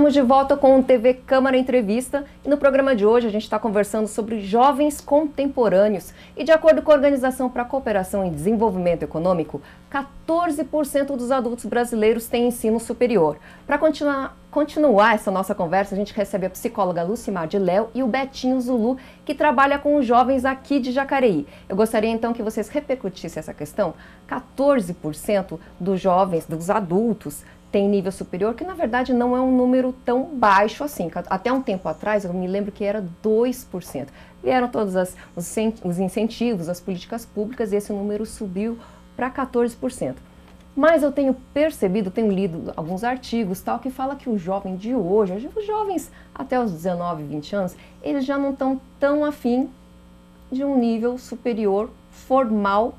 Estamos de volta com o TV Câmara Entrevista e no programa de hoje a gente está conversando sobre jovens contemporâneos e de acordo com a Organização para a Cooperação e Desenvolvimento Econômico, 14% dos adultos brasileiros têm ensino superior. Para continuar essa nossa conversa, a gente recebe a psicóloga Lucimar de Léo e o Betinho Zulu, que trabalha com os jovens aqui de Jacareí. Eu gostaria então que vocês repercutissem essa questão. 14% dos jovens, dos adultos, tem nível superior, que na verdade não é um número tão baixo assim. Até um tempo atrás, eu me lembro que era 2%. Vieram todos os incentivos, as políticas públicas, e esse número subiu para 14%. Mas eu tenho percebido, tenho lido alguns artigos tal, que fala que o jovem de hoje, os jovens até os 19, 20 anos, eles já não estão tão afim de um nível superior formal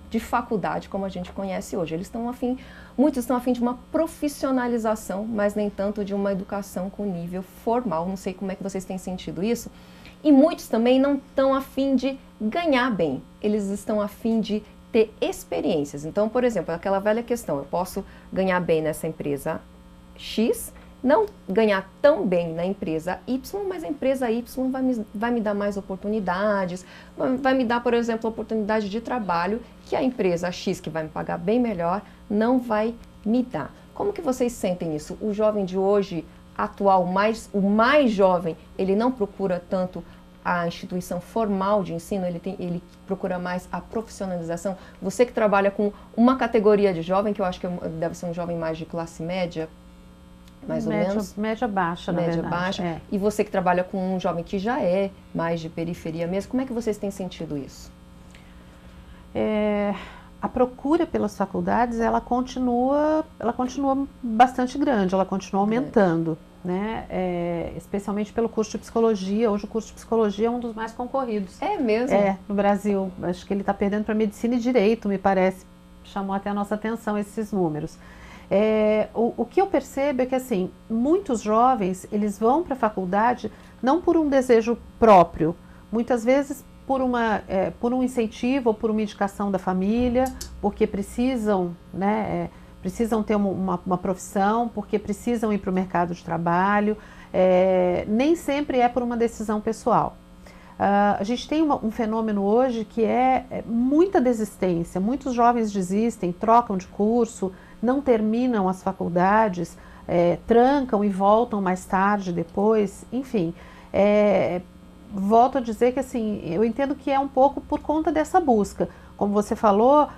de faculdade como a gente conhece hoje. Eles estão afim, muitos estão afim de uma profissionalização, mas nem tanto de uma educação com nível formal. Não sei como é que vocês têm sentido isso. E muitos também não estão afim de ganhar bem. Eles estão afim de ter experiências. Então, por exemplo, aquela velha questão, eu posso ganhar bem nessa empresa X, não ganhar tão bem na empresa Y, mas a empresa Y vai me dar mais oportunidades, vai me dar, por exemplo, oportunidade de trabalho que a empresa X, que vai me pagar bem melhor, não vai me dar. Como que vocês sentem isso? O jovem de hoje, atual, o mais jovem, ele não procura tanto a instituição formal de ensino, ele procura mais a profissionalização. Você que trabalha com uma categoria de jovem, que eu acho que deve ser um jovem mais de classe média, mais ou menos. Média baixa, na verdade. Média baixa. É. E você que trabalha com um jovem que já é mais de periferia mesmo, como é que vocês têm sentido isso? A procura pelas faculdades, ela continua bastante grande, ela continua aumentando, né? Especialmente pelo curso de psicologia. Hoje o curso de psicologia é um dos mais concorridos. É mesmo? No Brasil. Acho que ele está perdendo para medicina e direito, me parece. Chamou até a nossa atenção esses números. O que eu percebo é que, assim, muitos jovens, eles vão para a faculdade não por um desejo próprio, muitas vezes por um incentivo ou por uma indicação da família, porque precisam, né, precisam ter uma profissão, porque precisam ir para o mercado de trabalho, nem sempre é por uma decisão pessoal. A gente tem um fenômeno hoje que é muita desistência, muitos jovens desistem, trocam de curso, não terminam as faculdades, trancam e voltam mais tarde, depois, enfim. Volto a dizer que, assim, eu entendo que é um pouco por conta dessa busca. Como você falou,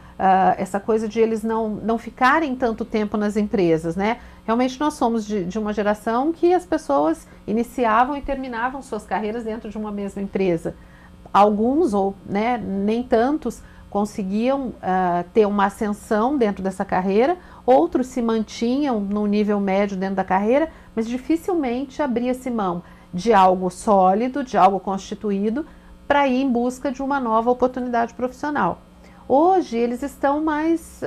essa coisa de eles não ficarem tanto tempo nas empresas, né? Realmente nós somos de uma geração que as pessoas iniciavam e terminavam suas carreiras dentro de uma mesma empresa. Alguns, ou né, nem tantos, conseguiam ter uma ascensão dentro dessa carreira, outros se mantinham no nível médio dentro da carreira, mas dificilmente abria-se mão de algo sólido, de algo constituído, para ir em busca de uma nova oportunidade profissional. Hoje eles estão mais,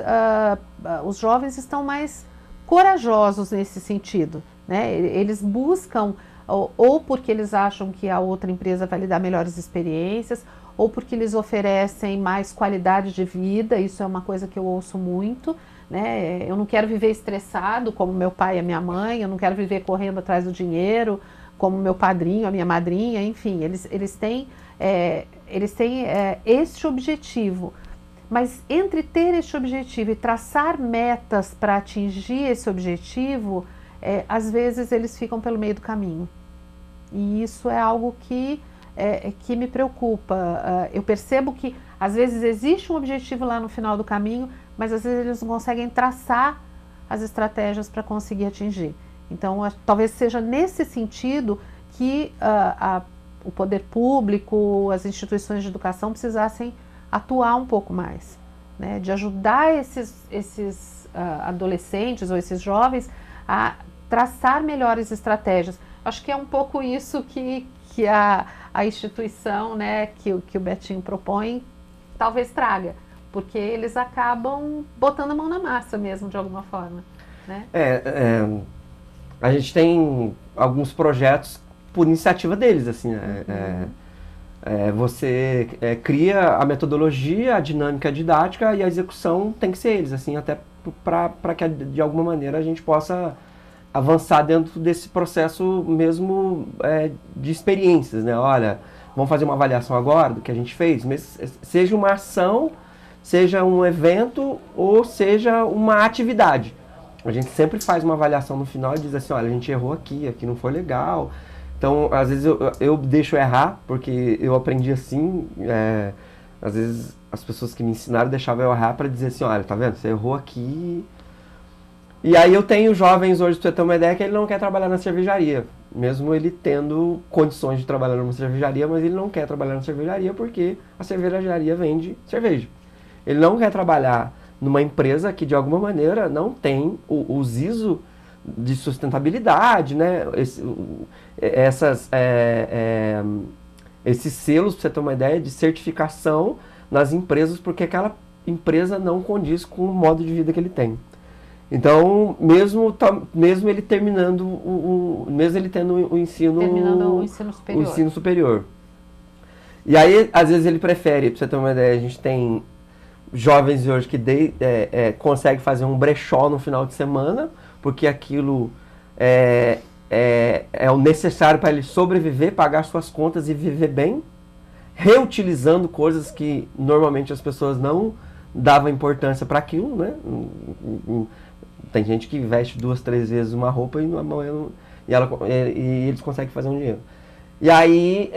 os jovens estão mais corajosos nesse sentido, né? Eles buscam, ou porque eles acham que a outra empresa vai lhe dar melhores experiências, ou porque eles oferecem mais qualidade de vida. Isso é uma coisa que eu ouço muito, né? Eu não quero viver estressado como meu pai e a minha mãe, eu não quero viver correndo atrás do dinheiro como meu padrinho, a minha madrinha, enfim, eles têm este objetivo. Mas entre ter este objetivo e traçar metas para atingir esse objetivo, às vezes eles ficam pelo meio do caminho. E isso é algo que me preocupa. Eu percebo que às vezes existe um objetivo lá no final do caminho, mas às vezes eles não conseguem traçar as estratégias para conseguir atingir. Então, talvez seja nesse sentido que o poder público, as instituições de educação precisassem atuar um pouco mais, né? De ajudar esses adolescentes ou esses jovens a traçar melhores estratégias. Acho que é um pouco isso que a instituição, né, que o Betinho propõe, talvez traga, porque eles acabam botando a mão na massa mesmo, de alguma forma, né? A gente tem alguns projetos por iniciativa deles, assim, você cria a metodologia, a dinâmica didática, e a execução tem que ser eles, assim, até para que de alguma maneira a gente possa avançar dentro desse processo mesmo de experiências, né? Olha, vamos fazer uma avaliação agora do que a gente fez, mas seja uma ação, seja um evento ou seja uma atividade. A gente sempre faz uma avaliação no final e diz assim, olha, a gente errou aqui não foi legal. Então, às vezes eu deixo errar, porque eu aprendi assim, às vezes as pessoas que me ensinaram deixavam eu errar para dizer assim, olha, tá vendo, você errou aqui. E aí eu tenho jovens hoje, pra você ter uma ideia, que ele não quer trabalhar na cervejaria. Mesmo ele tendo condições de trabalhar numa cervejaria, mas ele não quer trabalhar na cervejaria porque a cervejaria vende cerveja. Ele não quer trabalhar numa empresa que de alguma maneira não tem os ISO de sustentabilidade, né? Esses selos, pra você ter uma ideia, de certificação nas empresas, porque aquela empresa não condiz com o modo de vida que ele tem. Então, mesmo ele terminando mesmo ele tendo o ensino superior. E aí, às vezes ele prefere, pra você ter uma ideia, a gente tem jovens hoje que conseguem fazer um brechó no final de semana, porque aquilo é o necessário para ele sobreviver, pagar suas contas e viver bem, reutilizando coisas que normalmente as pessoas não davam importância para aquilo, né? Tem gente que veste 2, 3 vezes uma roupa e eles conseguem fazer um dinheiro. E aí,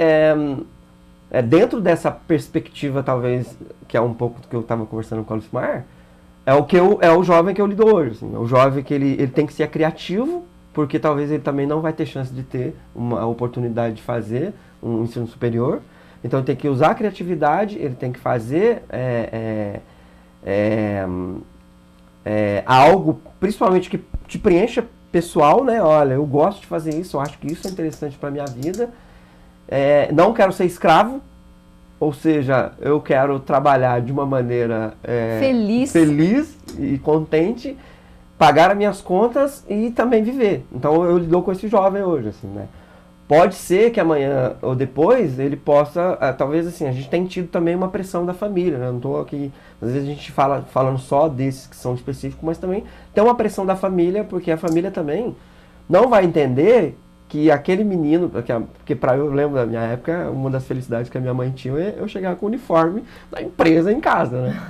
dentro dessa perspectiva, talvez, que é um pouco do que eu estava conversando com o Lucimar, é o jovem que eu lido hoje. Assim, é o jovem que ele tem que ser criativo, porque talvez ele também não vai ter chance de ter uma oportunidade de fazer um ensino superior. Então ele tem que usar a criatividade, ele tem que fazer algo, principalmente que te preencha pessoal, né? Olha, eu gosto de fazer isso, eu acho que isso é interessante para a minha vida. Não quero ser escravo, ou seja, eu quero trabalhar de uma maneira feliz e contente, pagar as minhas contas e também viver. Então eu lido com esse jovem hoje, assim, né? Pode ser que amanhã ou depois ele possa, talvez assim, a gente tem tido também uma pressão da família, né? Não estou aqui, às vezes a gente falando só desses que são específicos, mas também tem uma pressão da família, porque a família também não vai entender que aquele menino, porque eu lembro da minha época, uma das felicidades que a minha mãe tinha é eu chegar com o uniforme da empresa em casa, né?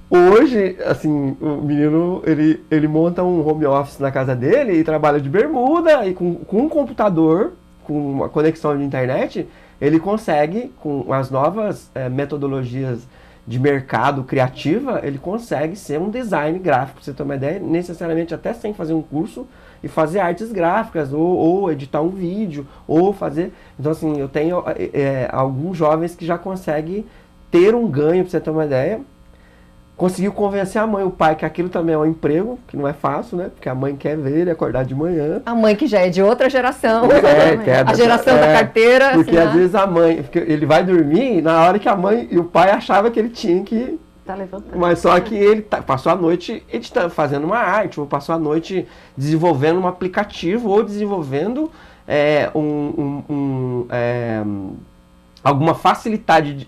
Hoje, assim, o menino, ele monta um home office na casa dele e trabalha de bermuda e com um computador, com uma conexão de internet, ele consegue, com as novas metodologias de mercado criativa, ele consegue ser um design gráfico, pra você ter uma ideia, necessariamente até sem fazer um curso, e fazer artes gráficas, ou editar um vídeo, ou fazer... Então, assim, eu tenho alguns jovens que já conseguem ter um ganho, pra você ter uma ideia. Conseguiu convencer a mãe e o pai que aquilo também é um emprego, que não é fácil, né? Porque a mãe quer ver ele acordar de manhã. A mãe que já é de outra geração. A geração da carteira. Porque às vezes a mãe, ele vai dormir na hora que a mãe e o pai achavam que ele tinha que... Tá levantando. Mas só que ele passou a noite editando, fazendo uma arte, ou passou a noite desenvolvendo um aplicativo, ou desenvolvendo alguma facilidade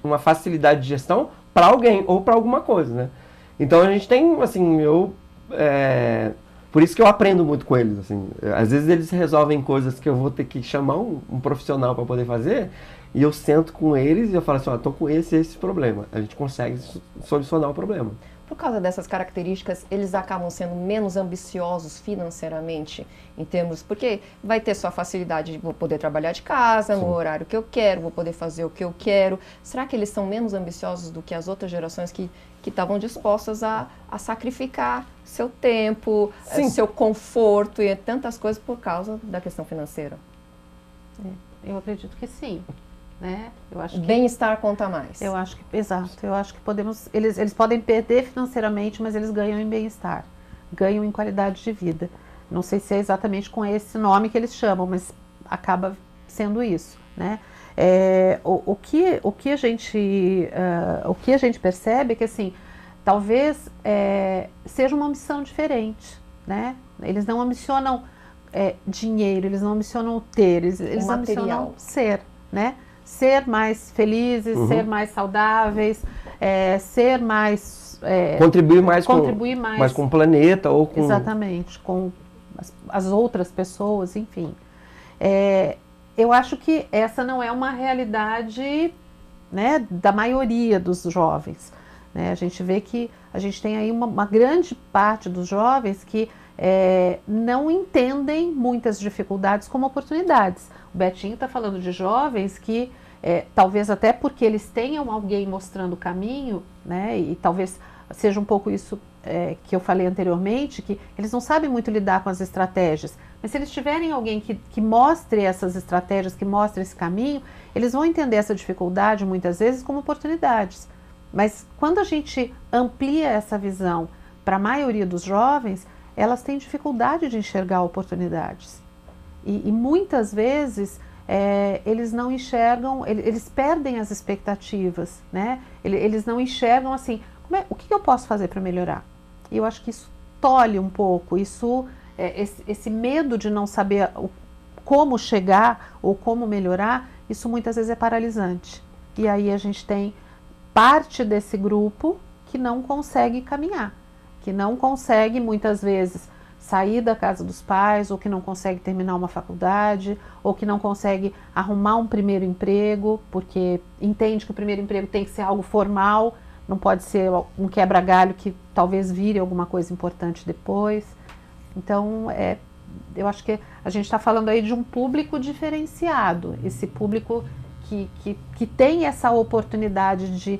de gestão para alguém ou para alguma coisa, né? Então a gente tem, assim, por isso que eu aprendo muito com eles, assim. Às vezes eles resolvem coisas que eu vou ter que chamar um profissional para poder fazer, e eu sento com eles e eu falo assim, tô com esse problema. A gente consegue solucionar o problema. Por causa dessas características, eles acabam sendo menos ambiciosos financeiramente, em termos... Porque vai ter sua facilidade de vou poder trabalhar de casa, no horário que eu quero, vou poder fazer o que eu quero. Será que eles são menos ambiciosos do que as outras gerações que estavam dispostas a sacrificar seu tempo, seu conforto e tantas coisas por causa da questão financeira? Eu acredito que sim. Né? Eu acho que bem-estar conta mais. Eu acho que, exato. Eu acho que eles podem perder financeiramente, mas eles ganham em bem-estar, ganham em qualidade de vida. Não sei se é exatamente com esse nome que eles chamam, mas acaba sendo isso, né? O que a gente percebe é que, assim, talvez seja uma missão diferente, né? Eles não ambicionam dinheiro, eles não ambicionam ter, eles ambicionam ser, né? Ser mais felizes, ser mais saudáveis, ser mais... contribuir mais com o planeta ou com... Exatamente, com as outras pessoas, enfim. Eu acho que essa não é uma realidade, né, da maioria dos jovens, né? A gente vê que a gente tem aí uma grande parte dos jovens que não entendem muitas dificuldades como oportunidades. O Betinho está falando de jovens que, talvez até porque eles tenham alguém mostrando o caminho, né, e talvez seja um pouco isso que eu falei anteriormente, que eles não sabem muito lidar com as estratégias, mas se eles tiverem alguém que mostre essas estratégias, que mostre esse caminho, eles vão entender essa dificuldade muitas vezes como oportunidades. Mas quando a gente amplia essa visão para a maioria dos jovens, elas têm dificuldade de enxergar oportunidades. E muitas vezes eles não enxergam, eles perdem as expectativas, né? Eles não enxergam assim, o que eu posso fazer para melhorar? E eu acho que isso tolhe um pouco, esse medo de não saber como chegar ou como melhorar, isso muitas vezes é paralisante. E aí a gente tem parte desse grupo que não consegue caminhar, que não consegue muitas vezes sair da casa dos pais, ou que não consegue terminar uma faculdade, ou que não consegue arrumar um primeiro emprego, porque entende que o primeiro emprego tem que ser algo formal, não pode ser um quebra-galho que talvez vire alguma coisa importante depois. Então, eu acho que a gente está falando aí de um público diferenciado, esse público que tem essa oportunidade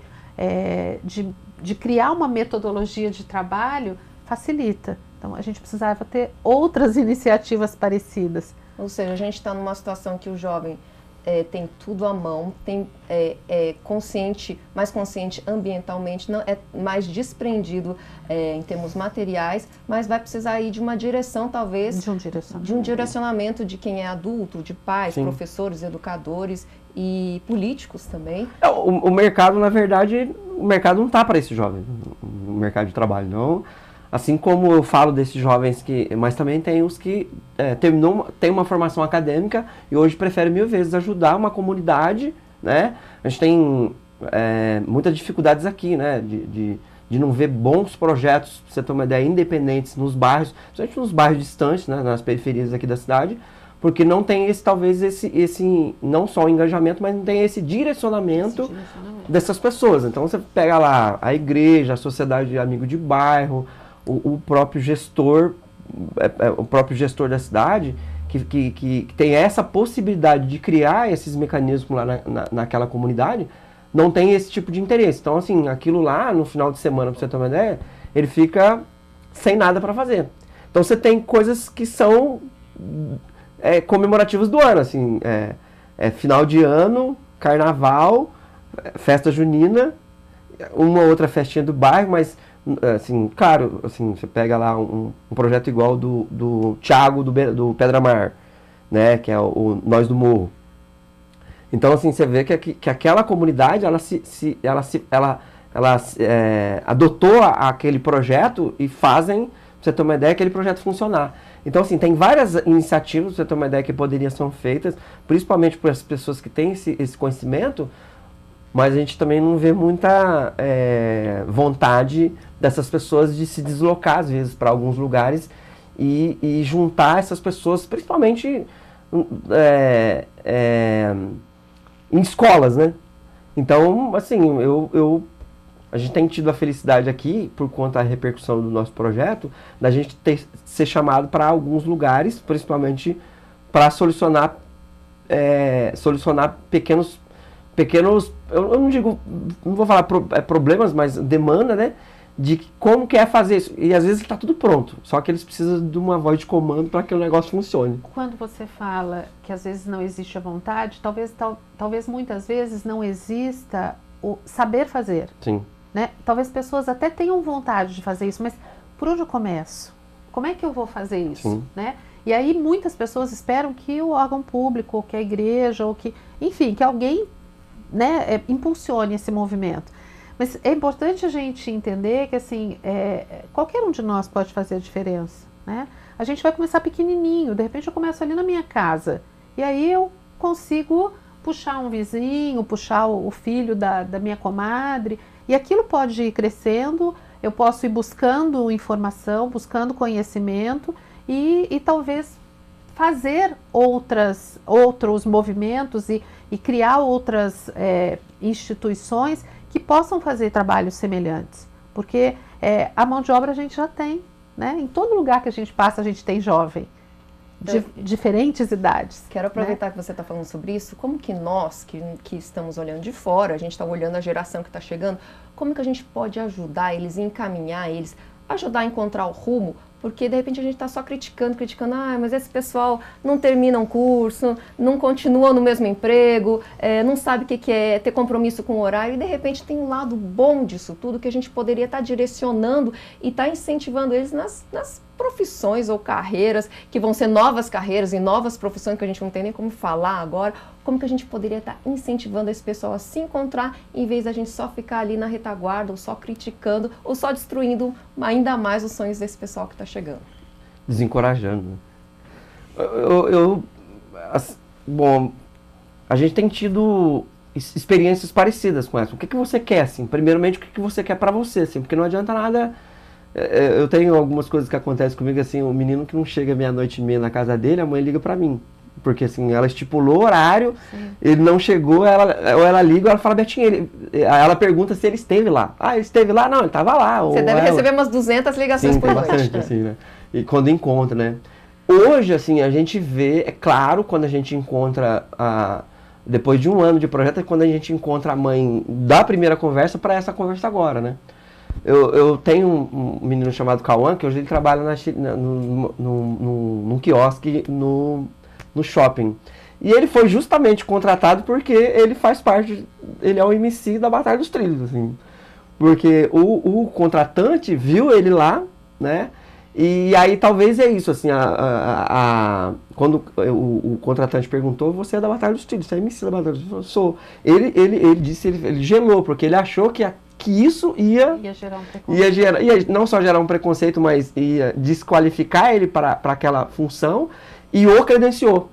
de criar uma metodologia de trabalho, facilita. Então, a gente precisava ter outras iniciativas parecidas. Ou seja, a gente está numa situação que o jovem tem tudo à mão, mais consciente ambientalmente, não é mais desprendido em termos materiais, mas vai precisar aí de uma direção, talvez, de um direcionamento de quem é adulto, de pais, sim, professores, educadores e políticos também. O mercado, na verdade, o mercado não está para esse jovem, o mercado de trabalho, não. Assim como eu falo desses jovens mas também tem os que têm uma formação acadêmica e hoje preferem 1000 vezes ajudar uma comunidade, né? A gente tem muitas dificuldades aqui, né? De não ver bons projetos, pra você ter uma ideia, independentes nos bairros, principalmente nos bairros distantes, né? Nas periferias aqui da cidade, porque não tem talvez esse não só o engajamento, mas não tem esse direcionamento dessas pessoas. Então você pega lá a igreja, a sociedade de amigo de bairro, o próprio gestor da cidade, que tem essa possibilidade de criar esses mecanismos lá naquela comunidade, não tem esse tipo de interesse. Então, assim, aquilo lá, no final de semana, para você ter uma ideia, ele fica sem nada para fazer. Então, você tem coisas que são comemorativas do ano, assim, final de ano, carnaval, festa junina, uma outra festinha do bairro, mas assim, claro, assim, você pega lá um projeto igual do Thiago do Pedra Mar, né, que é o Nós do Morro. Então, assim, você vê que aquela comunidade, ela adotou aquele projeto e fazem, pra você ter uma ideia, aquele projeto funcionar. Então, assim, tem várias iniciativas, pra você ter uma ideia, que poderiam ser feitas, principalmente por as pessoas que têm esse conhecimento, mas a gente também não vê muita vontade dessas pessoas de se deslocar, às vezes, para alguns lugares e juntar essas pessoas, principalmente em escolas, né? Então, assim, a gente tem tido a felicidade aqui, por conta da repercussão do nosso projeto, da gente ser chamado para alguns lugares, principalmente para solucionar pequenos, eu não digo, não vou falar problemas, mas demanda, né, de como que é fazer isso. E às vezes está tudo pronto, só que eles precisam de uma voz de comando para que o negócio funcione. Quando você fala que às vezes não existe a vontade, talvez muitas vezes não exista o saber fazer. Sim. Né? Talvez pessoas até tenham vontade de fazer isso, mas por onde eu começo? Como é que eu vou fazer isso? Sim. Né? E aí muitas pessoas esperam que o órgão público, ou que a igreja, ou que, enfim, que alguém, né, impulsione esse movimento. Mas é importante a gente entender que, assim, qualquer um de nós pode fazer a diferença, né? A gente vai começar pequenininho, de repente eu começo ali na minha casa, e aí eu consigo puxar um vizinho, puxar o filho da minha comadre, e aquilo pode ir crescendo, eu posso ir buscando informação, buscando conhecimento, e talvez fazer outros movimentos e criar outras instituições que possam fazer trabalhos semelhantes. Porque a mão de obra a gente já tem, né? Em todo lugar que a gente passa, a gente tem jovem, de diferentes idades. Quero aproveitar, né, que você está falando sobre isso. Como que nós, que estamos olhando de fora, a gente está olhando a geração que está chegando, como que a gente pode ajudar eles, encaminhar eles, ajudar a encontrar o rumo? Porque de repente a gente está só criticando, mas esse pessoal não termina um curso, não continua no mesmo emprego, não sabe o que é ter compromisso com o horário, e de repente tem um lado bom disso tudo que a gente poderia estar direcionando e estar incentivando eles nas profissões ou carreiras, que vão ser novas carreiras e novas profissões que a gente não tem nem como falar agora. Como que a gente poderia estar incentivando esse pessoal a se encontrar, em vez da gente só ficar ali na retaguarda, ou só criticando, ou só destruindo ainda mais os sonhos desse pessoal que está chegando? Desencorajando. Bom, a gente tem tido experiências parecidas com essa. O que você quer, assim? Primeiramente, o que você quer para você, assim? Porque não adianta nada. Eu tenho algumas coisas que acontecem comigo, assim, o menino que não chega meia-noite e meia na casa dele, a mãe liga para mim. Porque assim, ela estipulou o horário, sim, ele não chegou, ou ela liga, ou ela fala, Betinho, ela pergunta se ele esteve lá. Ah, ele esteve lá? Não, ele estava lá. Você deve receber umas 200 ligações, sim, por noite. Bastante, assim, né? E quando encontra, né? Hoje, assim, a gente vê, é claro, quando a gente encontra, depois de um ano de projeto, é quando a gente encontra a mãe da primeira conversa para essa conversa agora, né? Eu tenho um menino chamado Cauã, que hoje ele trabalha num quiosque no shopping. E ele foi justamente contratado porque ele faz parte, ele é o MC da Batalha dos Trilhos, assim. Porque o contratante viu ele lá, né? E aí talvez é isso, assim, quando o contratante perguntou, você é da Batalha dos Trilhos, você é MC da Batalha dos Trilhos? Eu sou. Ele disse, ele gelou, porque ele achou que isso ia gerar um preconceito. Ia não só gerar um preconceito, mas ia desqualificar ele para aquela função, e o credenciou.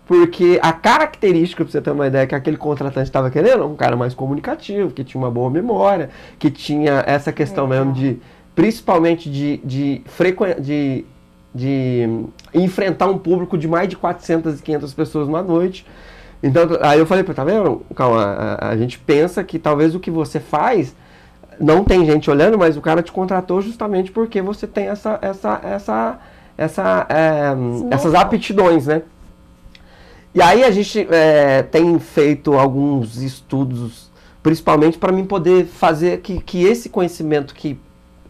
Porque a característica, para você ter uma ideia, que aquele contratante estava querendo, um cara mais comunicativo, que tinha uma boa memória, que tinha essa questão mesmo de, principalmente de enfrentar um público de mais de 400 e 500 pessoas numa noite. Então, aí eu falei, tá vendo, calma, a gente pensa que talvez o que você faz, não tem gente olhando, mas o cara te contratou justamente porque você tem essas aptidões, né? E aí a gente tem feito alguns estudos, principalmente para mim poder fazer que esse conhecimento que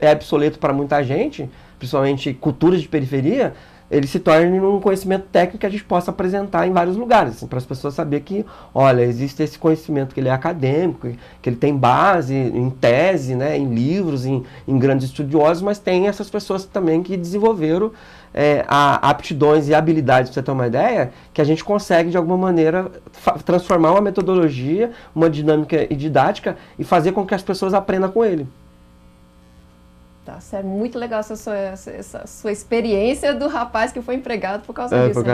é obsoleto para muita gente, principalmente culturas de periferia, ele se torne um conhecimento técnico que a gente possa apresentar em vários lugares, assim, para as pessoas saberem que, olha, existe esse conhecimento que ele é acadêmico, que ele tem base em tese, né, em livros, em grandes estudiosos, mas tem essas pessoas também que desenvolveram aptidões e habilidades, para você ter uma ideia, que a gente consegue, de alguma maneira, transformar uma metodologia, uma dinâmica e didática e fazer com que as pessoas aprendam com ele. Tá certo, muito legal essa sua experiência do rapaz que foi empregado por causa disso.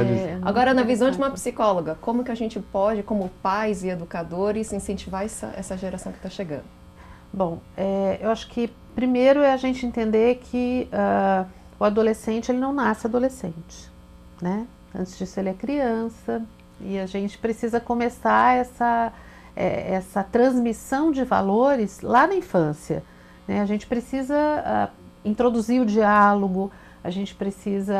Agora, na visão de uma psicóloga, como que a gente pode, como pais e educadores, incentivar essa geração que está chegando? Bom, eu acho que primeiro é a gente entender que o adolescente, ele não nasce adolescente, né? Antes disso ele é criança, e a gente precisa começar essa transmissão de valores lá na infância. A gente precisa introduzir o diálogo, a gente precisa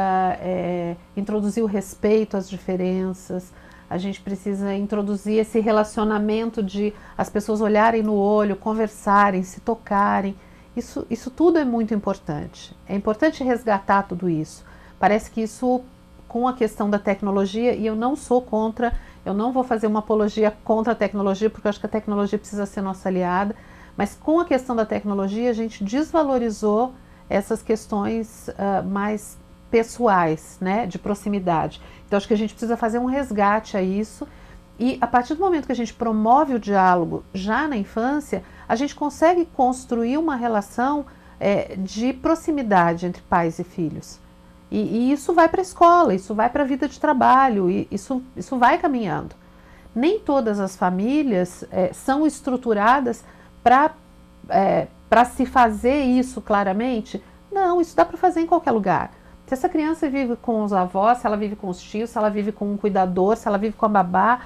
introduzir o respeito às diferenças, a gente precisa introduzir esse relacionamento de as pessoas olharem no olho, conversarem, se tocarem. Isso tudo é muito importante. É importante resgatar tudo isso. Parece que isso, com a questão da tecnologia, e eu não sou contra, eu não vou fazer uma apologia contra a tecnologia, porque eu acho que a tecnologia precisa ser nossa aliada, mas com a questão da tecnologia, a gente desvalorizou essas questões mais pessoais, né, de proximidade. Então, acho que a gente precisa fazer um resgate a isso, e a partir do momento que a gente promove o diálogo já na infância, a gente consegue construir uma relação de proximidade entre pais e filhos. E isso vai para a escola, isso vai para a vida de trabalho, e isso vai caminhando. Nem todas as famílias são estruturadas para se fazer isso claramente. Não, isso dá para fazer em qualquer lugar. Se essa criança vive com os avós, se ela vive com os tios, se ela vive com um cuidador, se ela vive com a babá,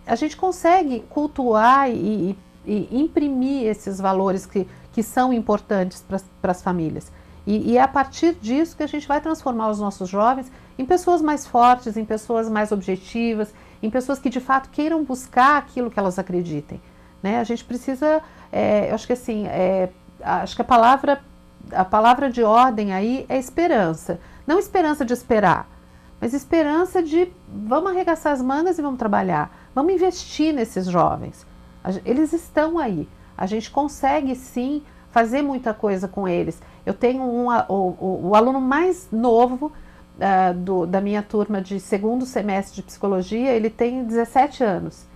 a gente consegue cultuar e imprimir esses valores que são importantes para as famílias. E é a partir disso que a gente vai transformar os nossos jovens em pessoas mais fortes, em pessoas mais objetivas, em pessoas que de fato queiram buscar aquilo que elas acreditem, né? A gente precisa, eu acho que assim, acho que a palavra de ordem aí é esperança. Não esperança de esperar, mas esperança de vamos arregaçar as mangas e vamos trabalhar, vamos investir nesses jovens. Eles estão aí, a gente consegue sim fazer muita coisa com eles. Eu tenho o aluno mais novo da minha turma de segundo semestre de psicologia, ele tem 17 anos.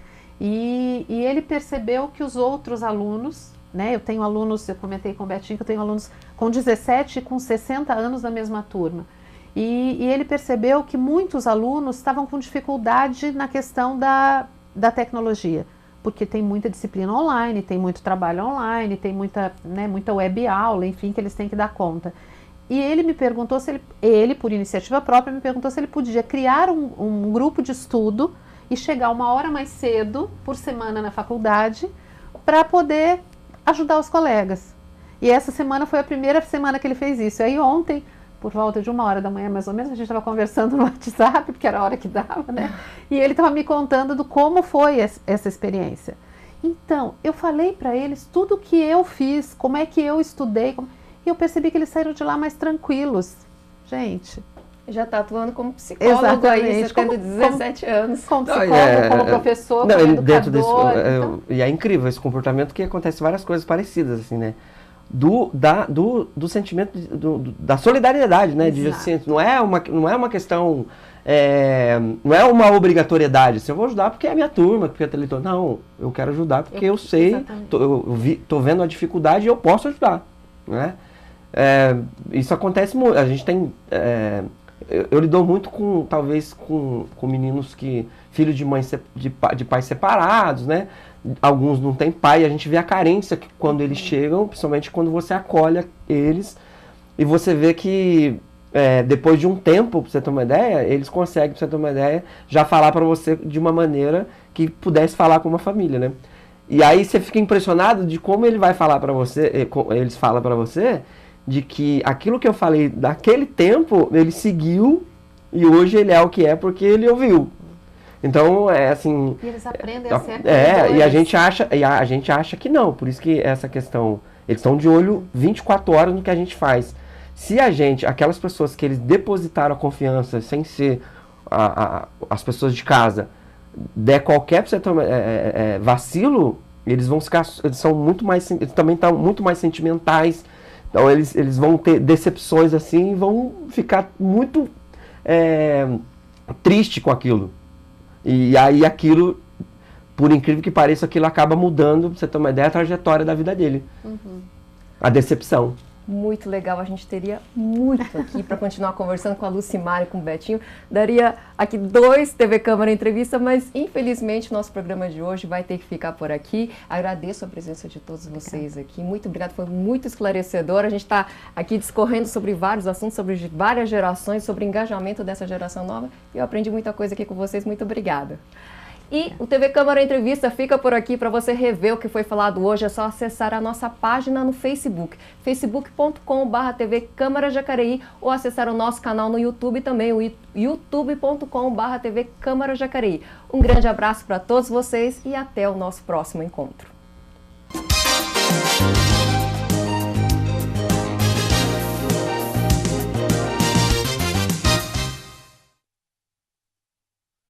E ele percebeu que os outros alunos, né, eu tenho alunos, eu comentei com o Betinho que eu tenho alunos com 17 e com 60 anos da mesma turma. E ele percebeu que muitos alunos estavam com dificuldade na questão da tecnologia. Porque tem muita disciplina online, tem muito trabalho online, tem muita web aula, enfim, que eles têm que dar conta. E ele me perguntou se ele, por iniciativa própria, me perguntou se ele podia criar um grupo de estudo e chegar 1 hora mais cedo por semana na faculdade para poder ajudar os colegas. E essa semana foi a primeira semana que ele fez isso. Aí ontem, por volta de 1 hora da manhã mais ou menos, a gente estava conversando no WhatsApp, porque era a hora que dava, né? E ele estava me contando do como foi essa experiência. Então, eu falei para eles tudo o que eu fiz, como é que eu estudei, e eu percebi que eles saíram de lá mais tranquilos. Gente... Já está atuando como psicólogo. Exatamente. Aí, você tendo 17 anos. Como psicólogo, como professor, como educador. Dentro desse, então... E é incrível esse comportamento, que acontece várias coisas parecidas, assim, né? Do sentimento da solidariedade, né? De, assim, não é uma questão, não é uma obrigatoriedade. Assim, eu vou ajudar porque é a minha turma, porque é a não, eu quero ajudar porque eu sei, tô vendo a dificuldade e eu posso ajudar, né? Isso acontece muito. A gente tem, eu lido muito talvez com meninos filhos de pais separados, né? Alguns não têm pai, a gente vê a carência que quando eles chegam, principalmente quando você acolhe eles, e você vê que depois de um tempo, pra você ter uma ideia, eles conseguem, pra você ter uma ideia, já falar pra você de uma maneira que pudesse falar com uma família, né? E aí você fica impressionado de como ele vai falar pra você, eles falam pra você, de que aquilo que eu falei daquele tempo, ele seguiu, e hoje ele é o que é porque ele ouviu. Então, assim... E eles aprendem a ser e a gente acha que não. Por isso que essa questão... Eles estão de olho 24 horas no que a gente faz. Se aquelas pessoas que eles depositaram a confiança, sem ser as pessoas de casa, der qualquer vacilo, eles vão ficar... Eles também estão muito mais sentimentais. Então, eles vão ter decepções assim e vão ficar muito triste com aquilo. E aí aquilo, por incrível que pareça, aquilo acaba mudando, pra você ter uma ideia, a trajetória da vida dele. Uhum. A decepção. Muito legal, a gente teria muito aqui para continuar conversando com a Lucimara e com o Betinho. Daria aqui 2 TV Câmara Entrevista, mas infelizmente o nosso programa de hoje vai ter que ficar por aqui. Agradeço a presença de todos vocês aqui, muito obrigada, foi muito esclarecedor. A gente está aqui discorrendo sobre vários assuntos, sobre várias gerações, sobre o engajamento dessa geração nova. E eu aprendi muita coisa aqui com vocês, muito obrigada. E o TV Câmara Entrevista fica por aqui. Para você rever o que foi falado hoje, é só acessar a nossa página no Facebook, facebook.com/TV Câmara Jacareí, ou acessar o nosso canal no YouTube também, o youtube.com/TV Câmara Jacareí. Um grande abraço para todos vocês e até o nosso próximo encontro.